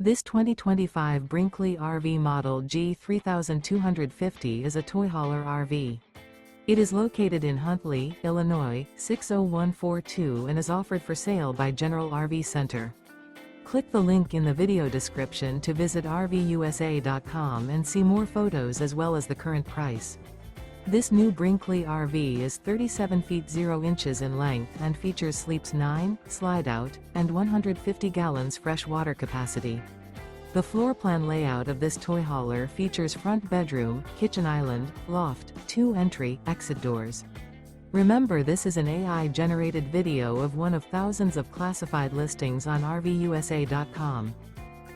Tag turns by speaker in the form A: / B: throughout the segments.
A: This 2025 Brinkley RV Model G 3250 is a toy hauler RV. It is located in Huntley, Illinois, 60142 and is offered for sale by General RV Center. Click the link in the video description to visit RVUSA.com and see more photos as well as the current price. This new Brinkley RV is 37 feet 0 inches in length and features sleeps 9, slide-out, and 150 gallons fresh water capacity. The floor plan layout of this toy hauler features front bedroom, kitchen island, loft, 2 entry, exit doors. Remember, this is an AI-generated video of one of thousands of classified listings on RVUSA.com.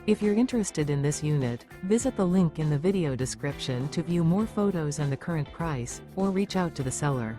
A: If you're interested in this unit, visit the link in the video description to view more photos and the current price, or reach out to the seller.